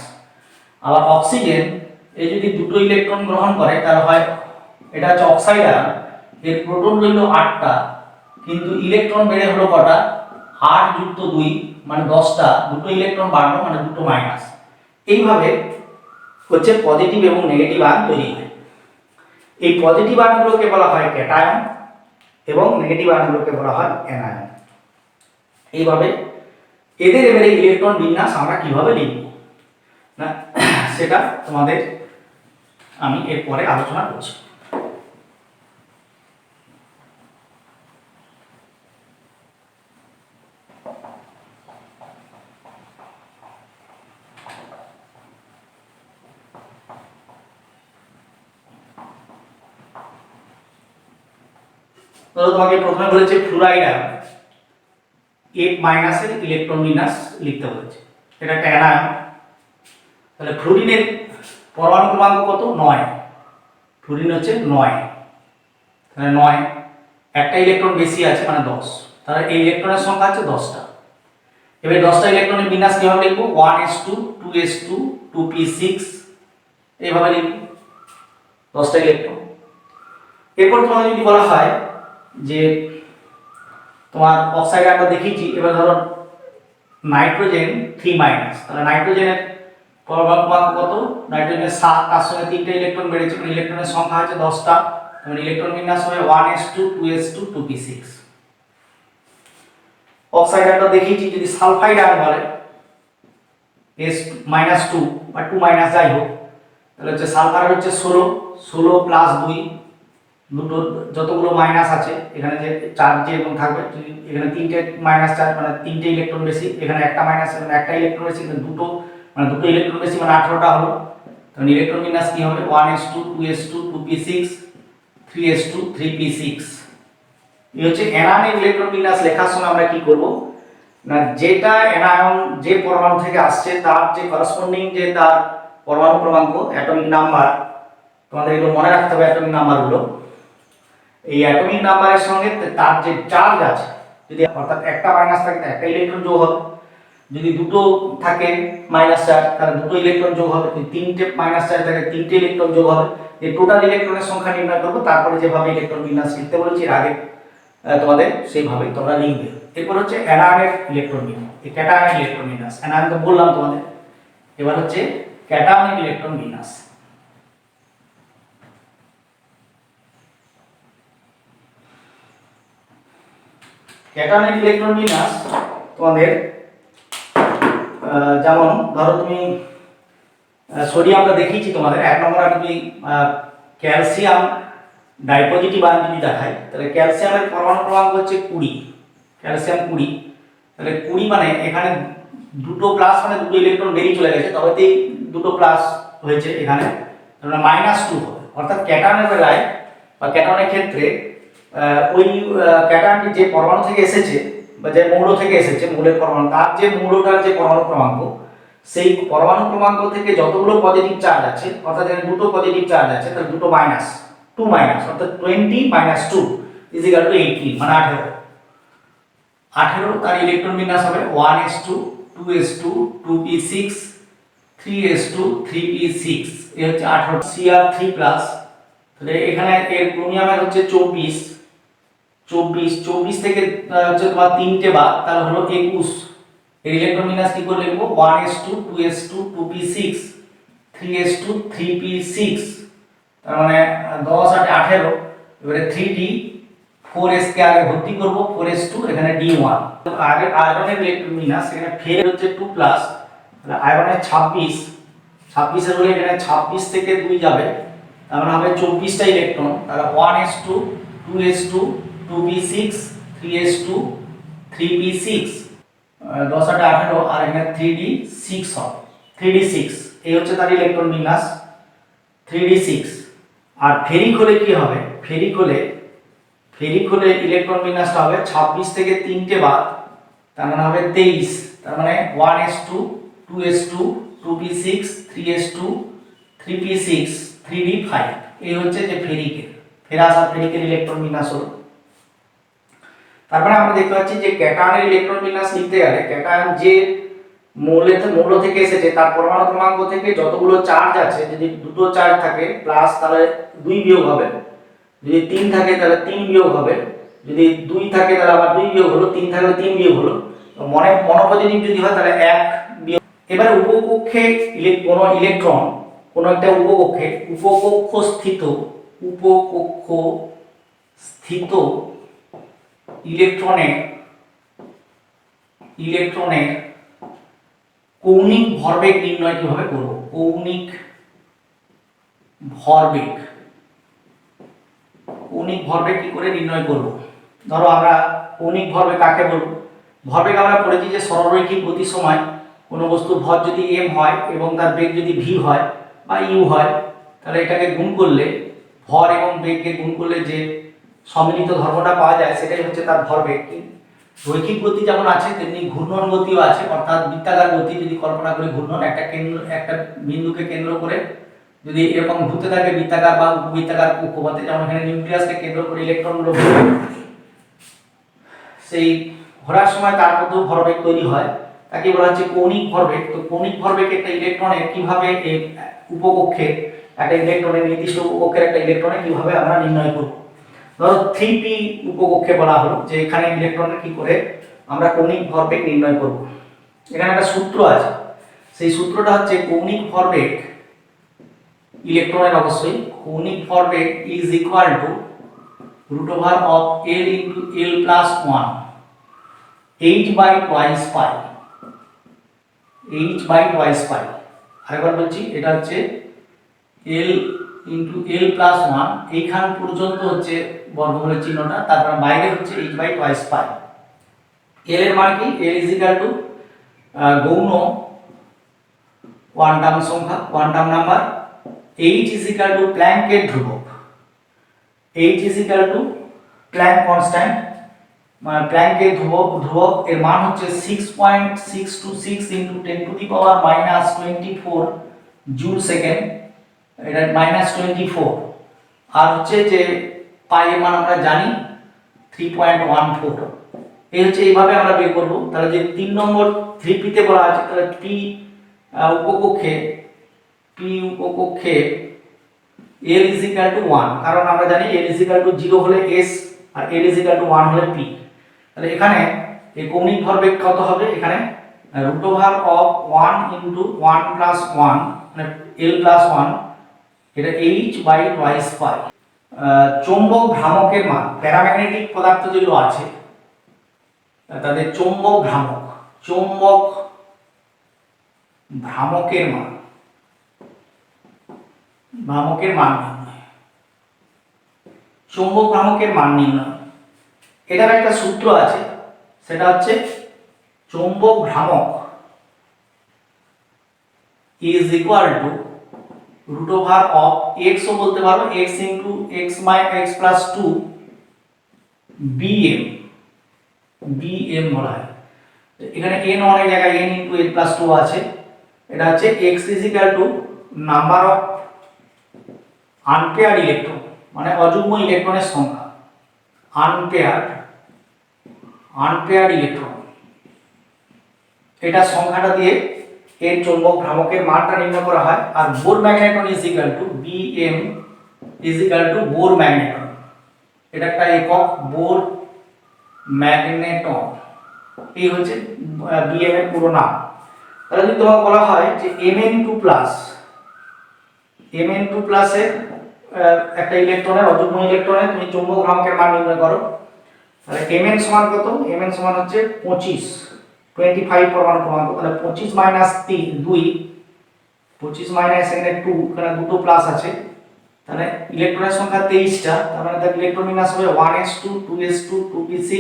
আবার অক্সিজেন এই যদি দুটো ইলেকট্রন গ্রহণ করে তাহলে হয়, এটা হচ্ছে অক্সাইড আয়ন, এর প্রোটন রইল 8টা, কিন্তু ইলেকট্রন বেড়ে হলো কটা, 8 যুক্ত 2 মানে 10টা, দুটো ইলেকট্রন বাড়লো মানে দুটো মাইনাস। এইভাবে হচ্ছে পজিটিভ এবং নেগেটিভ আয়ন তৈরি হয়। এই পজিটিভ আয়নগুলোকে বলা হয় ক্যাটায়ন এবং নেগেটিভ আয়নগুলোকে বলা হয় অ্যানায়ন। এইভাবে এদের এবারে ইলেকট্রন বিন্যাস আমরা কিভাবে লিখব না সেটা তোমাদের আমি এরপরে আলোচনা করছি। তো তোমাকে প্রথমে বলেছে ফ্লুরাইড আয়ন 8 এর ইলেকট্রন বিন্যাস লিখতে বলেছে, এটা একটা অ্যানায়ন। তাহলে ফ্লুরিনের পরমাণু ক্রমাঙ্ক কত, 9, ফ্লুরিন হচ্ছে 9, তাহলে 9, একটা ইলেকট্রন বেশি আছে মানে 10, তাহলে এই ইলেকট্রনের সংখ্যা আছে 10টা। এবার 10টা ইলেকট্রনের বিন্যাস কিভাবে লিখব, 1s2 2s2 2p6 এইভাবে লিখব 10টা ইলেকট্রন। এরপর তোমাদের যদি বলা হয় যে তোমার অক্সাইড আমরা দেখিয়েছি, এবার ধরো নাইট্রোজেন 3-, তাহলে নাইট্রোজেনের পরমাণু ক্রমাঙ্ক কত, নাইট্রোজেনের 7, তার সঙ্গে 3টে ইলেকট্রন বেড়েছে, মানে ইলেকট্রনের সংখ্যা আছে 10টা, মানে ইলেকট্রন বিন্যাস হবে 1s2 2s2 2p6। অক্সাইড আমরা দেখিয়েছি, যদি সালফাইড আয়ন বলে s-2 বা 2- যাই হোক, তাহলে হচ্ছে সালফার হচ্ছে 16 প্লাস 2, দুটো যতগুলো মাইনাস আছে এখানে যে চার্জ এবং থাকবে, এখানে 3টে মাইনাস চার্জ মানে 3টে ইলেকট্রন বেশি, এখানে একটা মাইনাস এখানে একটা ইলেকট্রন বেশি, এখানে দুটো মানে দুটো ইলেকট্রন বেশি মানে 18টা হলো। তাহলে ইলেকট্রন বিন্যাস কি হবে, 1s2 2s2 2p6 3s2 3p6। এই হচ্ছে অ্যানায়নের ইলেকট্রন বিন্যাস লেখার সময় আমরা কি করব না, যেটা অ্যানায়ন যে পরমাণু থেকে আসছে তার যে করসপন্ডিং যে তার পরমাণু ক্রমাঙ্ক অ্যাটমিক নাম্বার, তোমাদের এগুলো মনে রাখতে হবে অ্যাটমিক নাম্বারগুলো। এই অ্যাটমিক নাম্বারের সঙ্গে তার যে চার্জ আছে, যদি অর্থাৎ একটা মাইনাস থাকে তাহলে একটা ইলেকট্রন যোগ হবে, যদি দুটো থাকে মাইনাস চার্জ তাহলে দুটো ইলেকট্রন যোগ হবে, যদি 3টে মাইনাস চার্জ থাকে 3টে ইলেকট্রন যোগ হবে। এই টোটাল ইলেকট্রনের সংখ্যা নির্ণয় করব, তারপরে যেভাবে ইলেকট্রন বিন্যাস লিখতে বলেছি এর আগে তোমাদের সেইভাবেই তোমরা লিখবে। এরপর হচ্ছে অ্যানায়নের ইলেকট্রন বিন্যাস, এই ক্যাটায়নের ইলেকট্রন বিন্যাস, অ্যানায়ন তো বললাম তোমাদের, এবার হচ্ছে ক্যাটায়নের ইলেকট্রন বিন্যাস। ক্যাটায়নের ইলেকট্রন বিন্যাস তোমাদের যেমন ধরো তুমি সোডিয়ামটা দেখিয়েছি তোমাদের, 1 নম্বর আমি যদি ক্যালসিয়াম ডাইপজিটিভ আয়ন যদি দেখাই, তাহলে ক্যালসিয়ামের পরমাণু ক্রমাঙ্ক হচ্ছে 20, ক্যালসিয়াম 20, তাহলে 20 মানে এখানে দুটো প্লাস মানে দুটো ইলেকট্রন বেরিয়ে চলে গেছে, তবে এই দুটো প্লাস হয়েছে এখানে, তাহলে -2 হবে। অর্থাৎ ক্যাটায়নের বেলায় বা ক্যাটায়নের ক্ষেত্রে ওই ক্যাটায়নটি যে পরমাণু থেকে এসেছে বা যে মৌল থেকে এসেছে, মৌলের পরমাণু তার যে মৌলটার যে পরমাণু ক্রমাঙ্ক, সেই পরমাণু ক্রমাঙ্ক থেকে যতগুলো পজিটিভ চার্জ আছে, অর্থাৎ এখানে দুটো পজিটিভ চার্জ আছে, তাহলে দুটো মাইনাস 2- অর্থাৎ 20 - 2 = 18 মানে 18 তার ইলেকট্রন বিন্যাস হবে 1s2 2s2 2p6 3s2 3p6, এই হচ্ছে 18 Cr3+। তাহলে এখানে এর ক্রোমিয়ামের হচ্ছে 24 থেকে হচ্ছে তোমার 3টে বাদ, তাহলে হলো 21। এর ইলেকট্রন বিন্যাস কি করে লিখব, 1s2 2s2 2p6 3s2 3p6, তার মানে 10 8 18। এবারে 3d 4s কে আগে ভর্তি করব, 4s2 এখানে d1। আগে আয়রনের ইলেকট্রন বিন্যাস, এখানে ফের হচ্ছে 2+, তাহলে আয়রনের 26 এর হলে এখানে 26 থেকে 2 যাবে, তার মানে হবে 24টা ইলেকট্রন, তাহলে 1s2 2s2 2p6 3s2 3p6 10 8 18, আর এখানে 3d6 হবে, 3d6 এই হচ্ছে তার ইলেকট্রন বিন্যাস 3d6। আর ফেরিক হলে কি হবে, ফেরিক হলে ফেরিক হলে ইলেকট্রন বিন্যাসটা হবে 26 থেকে 3টে বাদ, তার মানে হবে 23, তার মানে 1s2 2s2 2p6 3s2 3p6 3d5। এই হচ্ছে যে ফেরিকের ফেরাস আর ফেরিকের ইলেকট্রন বিন্যাস হলো। তারপরে আমরা দেখতে পাচ্ছি যে ক্যাটায়নের ইলেকট্রন বিন্যাস লিখতে গেলে ক্যাটায়ন যে মৌল থেকে এসেছে তার পরমাণু ক্রমাঙ্ক থেকে যতগুলো চার্জ আছে, যদি দুটো চার্জ থাকে প্লাস তাহলে 2 বিয়োগ হবে, যদি 3 থাকে তাহলে 3 বিয়োগ হবে, যদি 2 থাকে তাহলে আবার 2 বিয়োগ হলো, 3 থাকলে 3 বিয়োগ হলো, মনোপজিটিভ যদি হয় তাহলে 1 বিয়োগ। এবারে উপকক্ষে কোনো ইলেকট্রন কোনো একটা উপকক্ষ স্থিত ইলেকট্রনের কৌণিক ভরবেগ নির্ণয় কিভাবে করব? কৌণিক ভরবেগ কি করে নির্ণয় করব? ধরো আমরা কৌণিক ভরবেগ কাকে বলবো? ভরবেগ আমরা পড়েছি যে সরলরৈখিক গতির সময় কোনো বস্তুর ভর যদি m হয় এবং তার বেগ যদি v হয় বা u হয়, তাহলে এটাকে গুণ করলে, ভর এবং বেগকে গুণ করলে যে সম্মিলিত ধর্মটা পাওয়া যায় সেটাই হচ্ছে তার ভরবেগ। রৈখিক গতি যেমন আছে তেমনি ঘূর্ণন গতিও আছে, অর্থাৎ বৃত্তাকার গতি যদি কল্পনা করি, ঘূর্ণন একটা বিন্দুকে কেন্দ্র করে যদি এরকম ঘুরতে থাকে বৃত্তাকার বা উপবৃত্তাকার কক্ষপথে, যেমন এখানে নিউক্লিয়াসকে কেন্দ্র করে ইলেকট্রনগুলো সেই ঘোরার সময় তার মধ্যেও ভরবেগ তৈরি হয়, তাকে বলা হচ্ছে কৌণিক ভরবেগ। তো কৌণিক ভরবেগ একটা ইলেকট্রনের কিভাবে উপকক্ষে একটা ইলেকট্রনের নির্দিষ্ট উপকক্ষের একটা ইলেকট্রনের কিভাবে আমরা নির্ণয় করব? ধরো 3p উপকক্ষে বলা হলো যে এখানে ইলেকট্রনের কি করে আমরা কৌণিক ভরবেগ নির্ণয় করব। এখানে একটা সূত্র আছে, সেই সূত্রটা হচ্ছে কৌণিক ভরবেগ ইলেকট্রনের, অবশ্যই কৌণিক ভরবেগ is equal two √of L into L plus 1 h by twice pi, h by twice pi। আরেকবার বলছি, এটা হচ্ছে L into L plus 1, এইখান পর্যন্ত হচ্ছে বর্গমূলের চিহ্নটা, তারপর বাইরে হচ্ছে h by twice pi। L এর মান কি? L is equal to গৌণ কোয়ান্টাম সংখ্যা, quantum number. h is equal to প্ল্যাঙ্কের ধ্রুবক, h is equal to Planck constant, মানে প্ল্যাঙ্কের ধ্রুবক এর মান হচ্ছে 6.626 into 10 to the power minus 24 joule second, এটা -24। আর হচ্ছে যে পাই এর মান আমরা জানি 3.14। এই হচ্ছে এইভাবে আমরা বের করব। তাহলে যে 3 নম্বর 3p তে বলা আছে, তাহলে p উপকক্ষে L is equal to 1, কারণ আমরা জানি L is equal to 0 হলে s R L is equal to 1 হলে p। তাহলে এখানে এই কৌণিক ভরবেগ কত হবে? এখানে √of 1 into 1 plus 1 মানে L plus 1, এটা h by twice pi। চৌম্বক ভ্রামকের মান, প্যারাম্যাগনেটিক পদার্থ যেগুলো আছে তাদের চৌম্বক ভ্রামকের মান নির্ণয়, চৌম্বক ভ্রামকের মান নির্ণয়, এটার একটা সূত্র আছে, সেটা হচ্ছে চৌম্বক ভ্রামক is equal to √of x ও বলতে পারো, x into x minus x plus 2 bm বলা হয়। এখানে n অনেক জায়গায় n into n plus 2 আছে। এটা হচ্ছে x is equal to number of unpaired electron, মানে অযুগ্ম ইলেকট্রনের সংখ্যা, আনপেয়ার্ড ইলেকট্রন, এটা সংখ্যাটা দিয়ে এর চৌম্বক ভ্রামকের মানটা নির্ণয় করা হয়। আর Bohr magneton is equal to bm is equal to Bohr magneton, এটা একটা একক, বোর ম্যাগনেটন, এই হচ্ছে bm এর পুরো নাম। তাহলে যদি তোমাকে বলা হয় যে mn2 এর একটা ইলেকট্রনের, অযুগ্ম ইলেকট্রনের তুমি চৌম্বক ভ্রামকের মান নির্ণয় করো, তাহলে mn সমান কত? mn সমান হচ্ছে 25 পরমাণু ক্রমাঙ্ক, তাহলে 25 মাইনাস 2, 25 মাইনাস এখানে 2, এখানে দুটো প্লাস আছে, তাহলে ইলেকট্রনের সংখ্যা 23টা, তার মানে তার ইলেকট্রন বিন্যাস হবে 1s2 2s2 2p6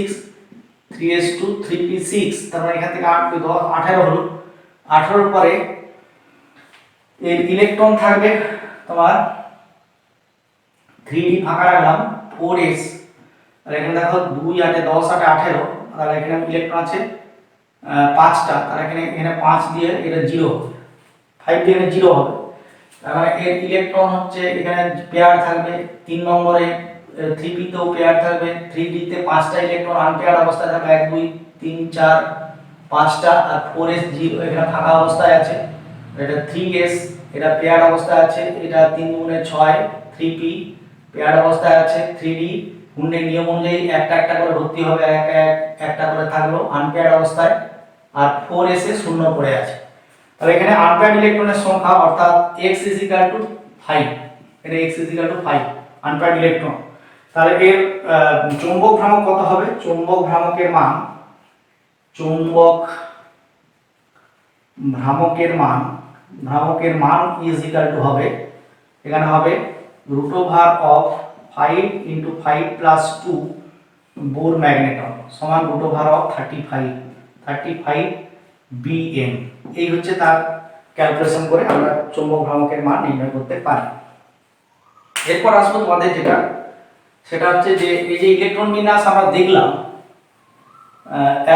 3s2 3p6, তার মানে এখান থেকে 8 10 18 হলো। 18 এর পরে এর ইলেকট্রন থাকবে তোমার 3d ফাঁকা রাখলাম 4s, তাহলে এখানে দেখো 2 8 10 8 18, তাহলে এখানে ইলেকট্রন আছে 5টা, তাহলে এখানে 5 দিয়ে এটা 0 হবে, 5 দিয়ে এখানে 0 হবে। তার মানে এর ইলেকট্রন হচ্ছে এখানে পেয়ার থাকবে, 3 নম্বরে 3p তেও পেয়ার থাকবে, 3d তে 5টা ইলেকট্রন আনপেয়ার অবস্থায় থাকবে, 1 2 3 4 5টা, আর 4s 0 এখানে ফাঁকা অবস্থায় আছে। এটা 3s এটা পেয়ার অবস্থায় আছে, এটা 3 গুণে 6 3p পেয়ার অবস্থায় আছে, 3d গুণের নিয়ম অনুযায়ী একটা একটা করে ভর্তি হবে, একটা করে থাকলো আনপেয়ার অবস্থায়, আর 4s এ শূন্য পড়ে আছে। তাহলে এখানে আনপেয়ার্ড ইলেকট্রনের সংখ্যা অর্থাৎ x 5, এটা x 5 আনপেয়ার্ড ইলেকট্রন। তাহলে এর চৌম্বক ভ্রামক কত হবে? চৌম্বক ভ্রামকের মান হবে এখানে হবে √5 × 5 + 2 বোর ম্যাগনেটন সমান √35 bm। এই হচ্ছে তার ক্যালকুলেশন করে আমরা চৌম্বক ভ্রামকের মান নির্ণয় করতে পারি। এরপর আসবো তোমাদের সেটা হচ্ছে যে এই যে ইলেকট্রন বিন্যাস আমরা দেখলাম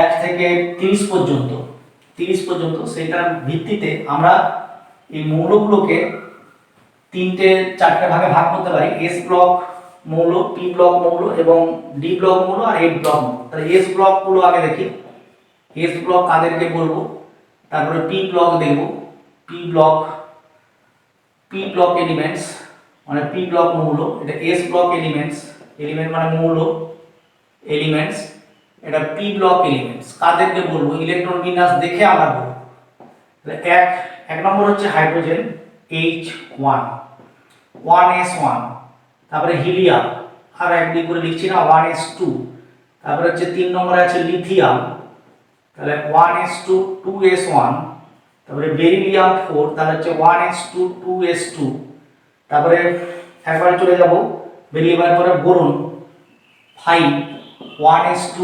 1 থেকে 30 পর্যন্ত সেটার ভিত্তিতে আমরা এই মৌলগুলোকে 3-4টে ভাগে ভাগ করতে পারি, s ব্লক মৌল, p ব্লক মৌল এবং d ব্লক মৌল আর f ব্লক মৌল। তাহলে s ব্লক গুলো আগে দেখি, s ব্লক কাদেরকে বলবো, তারপরে p ব্লক দেখব, p ব্লক এলিমেন্টস মানে p ব্লক মৌল, এটা s ব্লক এলিমেন্ট মানে মৌল এলিমেন্টস, এটা p ব্লক এলিমেন্টস কাদেরকে বলবো ইলেকট্রন বিন্যাস দেখে আমরা বলবো। তাহলে এক নম্বর হচ্ছে হাইড্রোজেন H1 1s1, তারপরে হিলিয়াম আর একদিক করে লিখছি না 1s2, তারপরে হচ্ছে 3 নম্বরে আছে লিথিয়াম, তাহলে 1s2 2s1, তারপরে বেরিলিয়াম 4, তাহলে হচ্ছে 1s2 2s2, তারপরে একবার চলে যাব বেরিলিয়ামের পরে বোরন 5 1s2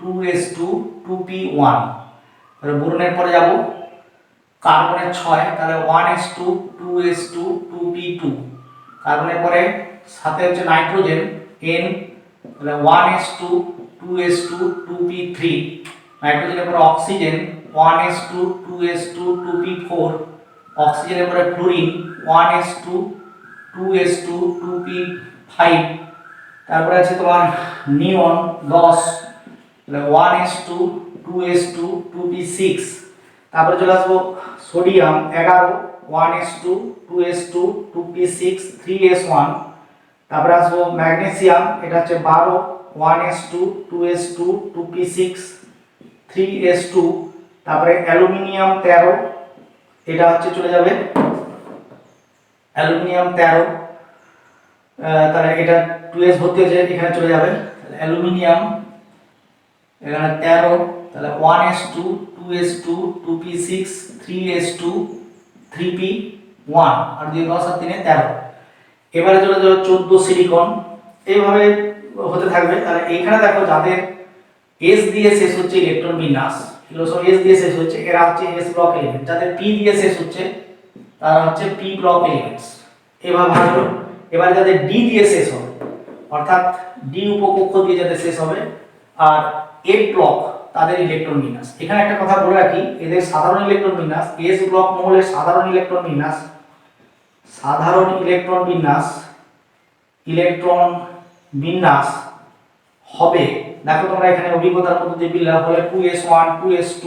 2s2 2p1, তাহলে বোরনের পরে যাব কার্বনের 6, তাহলে 1s2 2s2 2p2, কার্বনের পরে সাথে হচ্ছে নাইট্রোজেন n, তাহলে 1s2 2s2 2p3, নাইট্রোজেনের পরে অক্সিজেন 1s2 2s2 2p4, অক্সিজেনের পরে ফ্লোরিন 1s2 2s2 2p5, তারপরে আছে তোমার নিয়ন 10, তাহলে 1s2 2s2 2p6, তারপরে চলে আসবো sodium 11 1s2 2s2 2p6 3s1, তারপরে আসবো ম্যাগনেসিয়াম, এটা হচ্ছে 12 1s2 2s2 2p6 3s2, তারপরে অ্যালুমিনিয়াম 13, এটা হচ্ছে চলে যাবে অ্যালুমিনিয়াম 13, তাহলে এটা 2s ভর্তি হয়েছে এখানে চলে যাবে, অ্যালুমিনিয়াম এখানে 13, তাহলে 1s2 2s2 2p6 3s2 3p1 আর 2 10 আর 3 13। এবারে চলে যাবে 14 সিলিকন, এইভাবে হতে থাকবে। তাহলে এইখানে দেখো যাদের s দিয়ে শেষ হচ্ছে ইলেকট্রন বিন্যাস, এগুলো সব s দিয়ে শেষ হচ্ছে, এরা হচ্ছে s ব্লক এলিমেন্ট। যাদের p দিয়ে শেষ হচ্ছে তারা হচ্ছে p ব্লক এলিমেন্টস, এভাবে ভাগ হলো। এবারে যাদের d দিয়ে শেষ হবে অর্থাৎ d উপকক্ষ দিয়ে যাদের শেষ হবে আর f ব্লক তাদের ইলেকট্রন বিন্যাস। এখানে একটা কথা বলে রাখি, এদের সাধারণ ইলেকট্রন বিন্যাস s ব্লক মৌলের সাধারণ ইলেকট্রন বিন্যাস হবে, দেখো তোমরা এখানে অভিজ্ঞতার মধ্যে দিয়ে বিল্লা হলে 2s1 2s2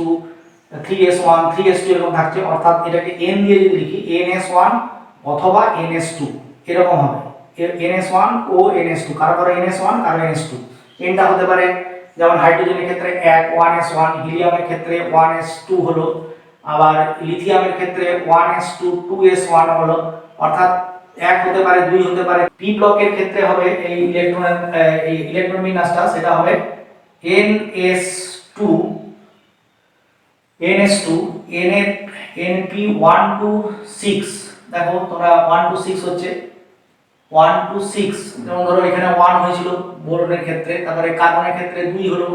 3s1 3s2 এরকম থাকছে, অর্থাৎ এটাকে n দিয়ে যদি লিখি ns1 অথবা ns2 এরকম হবে, ns1 ও ns2, কারো ns1 কারো ns2। nটা হতে পারে যেমন হাইড্রোজেনের ক্ষেত্রে 1 1s1, হিলিয়ামের ক্ষেত্রে 1s2 হলো, আবার লিথিয়ামের ক্ষেত্রে 1s2 2s1 হলো, অর্থাৎ 1 হতে পারে 2 হতে পারে। p ব্লকের ক্ষেত্রে হবে এই ইলেকট্রন বিন্যাসটা সেটা হবে ns2 np1 to 6, দেখো তোমরা 1 to 6 হচ্ছে 1 to 6, যেমন ধরো এখানে 1 হয়েছিল বোরনের ক্ষেত্রে, তারপরে কার্বনের ক্ষেত্রে 2 হলো,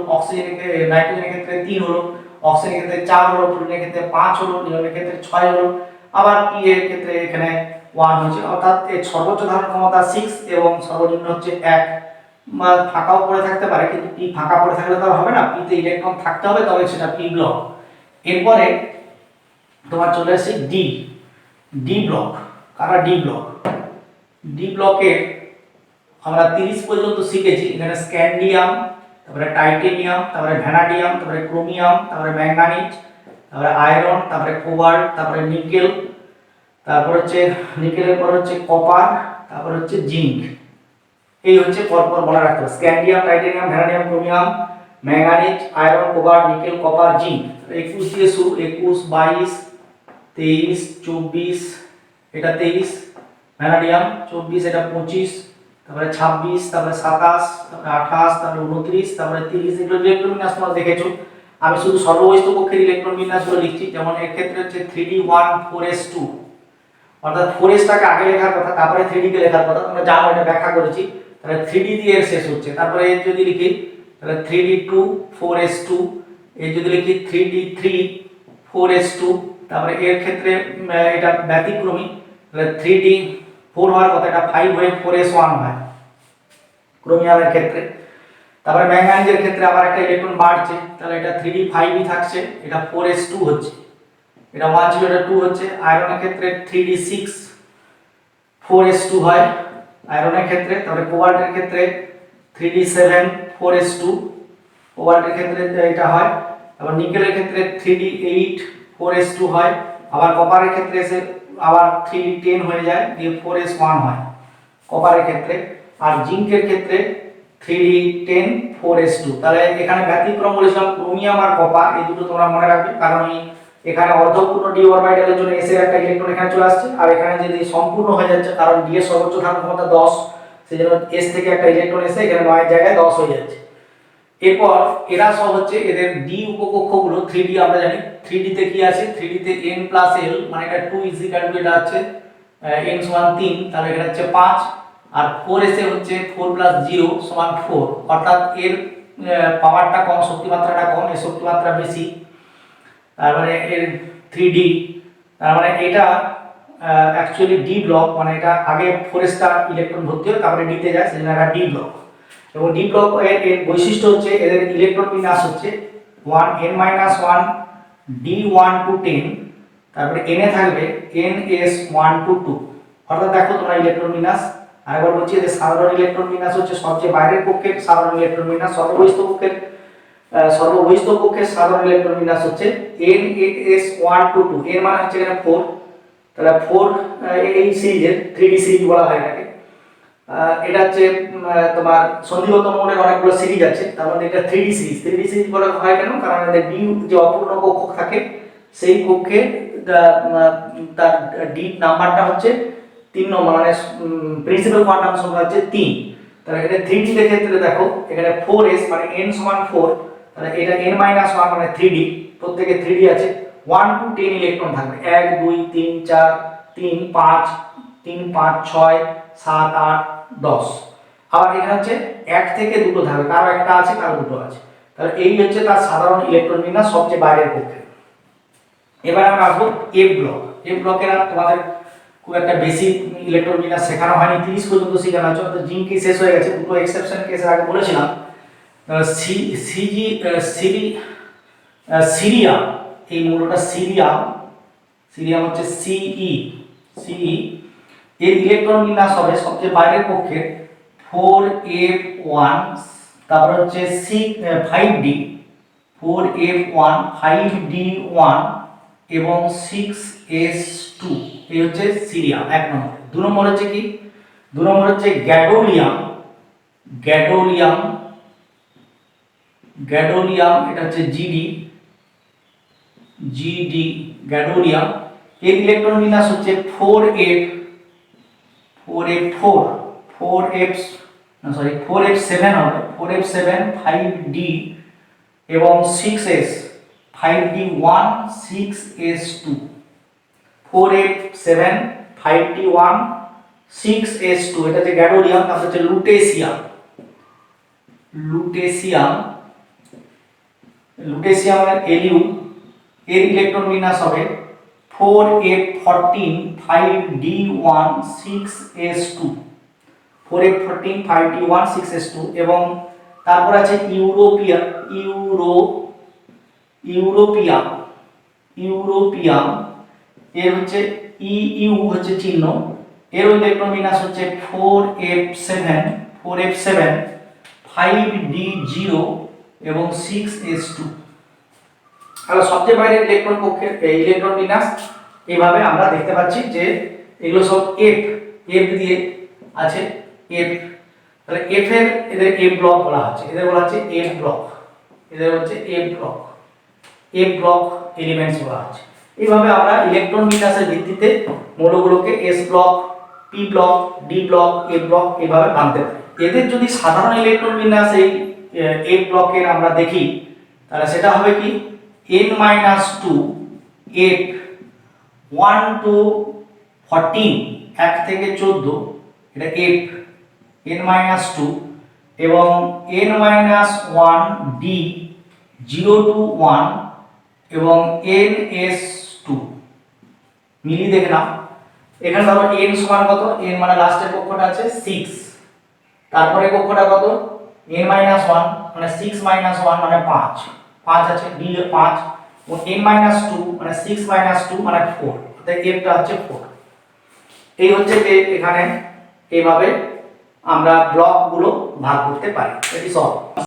নাইট্রোজেনের ক্ষেত্রে 3 হলো, অক্সিজেনের ক্ষেত্রে 4 হলো, ফ্লোরিনের ক্ষেত্রে 5 হলো, নিয়নের ক্ষেত্রে 6 হলো, আবার p এর ক্ষেত্রে এখানে 1 হচ্ছে, অর্থাৎ এর সর্বোচ্চ ধারণ ক্ষমতা 6 এবং সর্বনিম্ন হচ্ছে 1, বা ফাঁকাও পড়ে থাকতে পারে, কিন্তু পি ফাঁকা পড়ে থাকলে তো আর হবে না, পিতে ইলেকট্রন থাকতে হবে, তবে সেটা পি ব্লক। এরপরে তোমার চলে আসে ডি, ডি ব্লক। কারা ডি ব্লক? ডি ব্লকে আমরা 30 পর্যন্ত শিখেছি। এখানে স্ক্যান্ডিয়াম, তারপরে টাইটেনিয়াম, তারপরে ভ্যানাডিয়াম, তারপরে ক্রোমিয়াম, তারপরে ম্যাঙ্গানিজ, তারপরে আয়রন, তারপরে কোবাল্ট, তারপরে নিকেল, তারপর হচ্ছে নিকেলের পর হচ্ছে কপার, তারপর হচ্ছে জিঙ্ক। এই হচ্ছে পরপর মনে রাখতে হবে, scandium, titanium, vanadium, chromium, manganese, iron, cobalt, nickel, copper, zinc. 21 দিয়ে শুরু, 21, 22, 23, 24, এটা 23, ভ্যানাডিয়াম 24, এটা 25, তারপরে 26, তারপরে 27, তারপরে 28, তারপরে 29, তারপরে 30। এগুলো ইলেকট্রন বিন্যাস তোমরা দেখেছো। আমি শুধু সর্ববহিস্থ কক্ষের ইলেকট্রন বিন্যাসগুলো লিখছি। যেমন এর ক্ষেত্রে হচ্ছে 3d1 4s2, অর্থাৎ 4s টাকে আগে লেখার কথা, তারপরে 3d কে লেখার কথা। তোমরা জানো, এটা ব্যাখ্যা করেছি। তাহলে 3d দিয়ে এর শেষ হচ্ছে। তারপরে এর যদি লিখি তাহলে 3d2 4s2, এর যদি লিখি 3d3 4s2, তারপরে এর ক্ষেত্রে এটা ব্যতিক্রমী, তাহলে 3d4 হওয়ার কথা, এটা 5 হয়ে 4s1 হয় ক্রোমিয়ামের ক্ষেত্রে। তারপরে ম্যাঙ্গানিজের ক্ষেত্রে আবার একটা ইলেকট্রন বাড়ছে, তাহলে এটা 3d5ই থাকছে, এটা 4s2 হচ্ছে, এটা 1 ছিল, এটা 2 হচ্ছে। আয়রনের ক্ষেত্রে 3d6 4s2 হয় আয়রনের ক্ষেত্রে। তারপরে কোবাল্টের ক্ষেত্রে 3d7 4s2, কোবাল্টের ক্ষেত্রে এটা হয়। তারপর নিকেলের ক্ষেত্রে 3d8 4s2 হয়। আবার কপারের ক্ষেত্রে এসে আবার 3d10 হয়ে যায়, দিয়ে 4s1 হয় কপারের ক্ষেত্রে। আর জিঙ্কের ক্ষেত্রে 3d10 4s2। তাহলে এখানে ব্যতিক্রম বলেছিলাম ক্রোমিয়াম আর কপার, এই দুটো তোমরা মনে রাখবে, কারণ এখানে অর্ধপূর্ণ ডি অরবিটালের জন্য এস এর একটা ইলেকট্রন এখানে চলে আসছে, আর এখানে যদি সম্পূর্ণ হয়ে যাচ্ছে, কারণ ডি এর সর্বোচ্চ ধারণ ক্ষমতা 10, সেজন্য এস থেকে একটা ইলেকট্রন এসে এখানে 9 এর জায়গায় 10 হয়ে যাচ্ছে। এরপর এরা সব হচ্ছে এদের ডি উপকক্ষগুলো। 3d আমরা জানি, 3d তে কি আছে, 3d তে n প্লাস l, মানে এটা 2 ইকুয়াল টু এটা হচ্ছে n সমান 3, তাহলে এটা হচ্ছে 5। আর 4s এ হচ্ছে 4 প্লাস 0 সমান 4, অর্থাৎ এর পাওয়ারটা কম, শক্তিমাত্রাটা কম, এর শক্তিমাত্রা বেশি। তারপরে এর 3d, তার মানে এটা অ্যাকচুয়ালি ডি ব্লক, মানে এটা আগে 4s টা ইলেকট্রন ভর্তি হয়, তারপরে d তে যায়, সেজন্য এটা ডি ব্লক। এবং ডি ব্লক এর বৈশিষ্ট্য হচ্ছে এদের ইলেকট্রন বিন্যাস হচ্ছে 1n-1 d1 to 10, তারপরে n এ থাকবে ns1 to 2। অর্থাৎ দেখো তোমরা ইলেকট্রন বিন্যাস আরেকবার বলছি, এদের সাধারণ ইলেকট্রন বিন্যাস হচ্ছে সবচেয়ে বাইরের কক্ষের সাধারণ ইলেকট্রন বিন্যাস, সর্ববহিস্থ কক্ষের সাধারণ ইলেকট্রন বিন্যাস হচ্ছে ns1 to 2। এর মানে হচ্ছে এখানে 4, তাহলে 4 এই সিরিজের 3d সিরিজ বলা হয় এটাকে। এটা হচ্ছে তোমার সন্ধিগত মোডের অনেকগুলো সিরিজ আছে, তার মধ্যে এটা 3d সিরিজ। 3d সিরিজ বলা হয় কেন? কারণ এদের ডি যে অপূর্ণ কক্ষ থাকে, সেই কক্ষে তার ডি নাম্বারটা হচ্ছে 3 নম্বর, মানে প্রিন্সিপাল কোয়ান্টাম সংখ্যা হচ্ছে 3। তাহলে এটা 3d এর ক্ষেত্রে দেখো এখানে 4s মানে n সমান 4, তাহলে এটা n-1 মানে 3d, প্রত্যেকে 3d আছে। 1 to 10 ইলেকট্রন থাকবে, 1 2 3 4 3 5 3 5 6 7 8 10। আবার এখানে হচ্ছে 1 থেকে দুটো থাকবে, কারো একটা আছে কারো দুটো আছে। তাহলে এই হচ্ছে তার সাধারণ ইলেকট্রন বিন্যাস সবচেয়ে বাইরের কক্ষে। এবার আমরা আসবো এফ ব্লক। এফ ব্লকের তোমাদের খুব একটা বেশি ইলেকট্রন বিন্যাস শেখানো হয়নি, 30 পর্যন্ত শেখানো হয়েছে, তো জিঙ্কি শেষ হয়ে গেছে। দুটো এক্সেপশন কেসের আগে বলেছিলাম। সিরিয়াম, এই মূলটা সিরিয়াম হচ্ছে সিই, এর ইলেকট্রন বিন্যাস হবে সবচেয়ে বাইরের কক্ষে 4f1, তারপর হচ্ছে 5d 4f1 5d1 এবং 6s2। এই হচ্ছে সিরিয়াম এক নম্বর। দু নম্বর হচ্ছে কি? দু নম্বর হচ্ছে গ্যাডোলিয়াম, এটা হচ্ছে জিডি গ্যাডোলিয়াম। এর ইলেকট্রন বিন্যাস হচ্ছে 4f7 হবে, 4f7 5d এবং 6s 5d1 6s2, 4f7 5d1 6s2। এটা হচ্ছে গ্যাডোলিয়াম। তারপর হচ্ছে লুটেসিয়ামের এলিউ, এর ইলেকট্রন বিন্যাস হবে 4f14 5d1 6s2, 4f14 5d1 6s2 এবং তারপর আছে ইউরোপিয়াম এর হচ্ছে ইউ হচ্ছে চিহ্ন, এর ইলেকট্রন বিন্যাস হচ্ছে 4f7 5d0 এবং 6s2। তাহলে সবচেয়ে বাইরের ইলেকট্রন কক্ষের ইলেকট্রন বিন্যাস এইভাবে আমরা দেখতে পাচ্ছি যে এগুলো সব এফ দিয়ে আছে এফ। তাহলে এফ এর এদের এফ ব্লক বলা হচ্ছে, এদের বলা হচ্ছে এফ ব্লক, এদের হচ্ছে এফ ব্লক এলিমেন্টস বলা হচ্ছে। এইভাবে আমরা ইলেকট্রন বিন্যাসের ভিত্তিতে মৌলগুলোকে s block, p block, d block, এ ব্লক এইভাবে ভাঙতে পারি। এদের যদি সাধারণ ইলেকট্রন বিন্যাস এই এফ ব্লকের আমরা দেখি তাহলে সেটা হবে কি n-2 f 1 to 14 1 থেকে 14 এটা f n-2 এবং n-1 d 0 to 1 এবং ns2 মিলি দেখে নাও। এখানে ধরো n সমান কত, n মানে লাস্টের কক্ষটা আছে 6, তারপরে কক্ষটা কত n-1 মানে 6 - 1 মানে 5 আছে, d 5 ও n-2 মানে 6 - 2 মানে 4, তাই f টা হচ্ছে 4। এই হচ্ছে যে এখানে এইভাবে আমরা ব্লকগুলো ভাগ করতে পারি। এটি সব।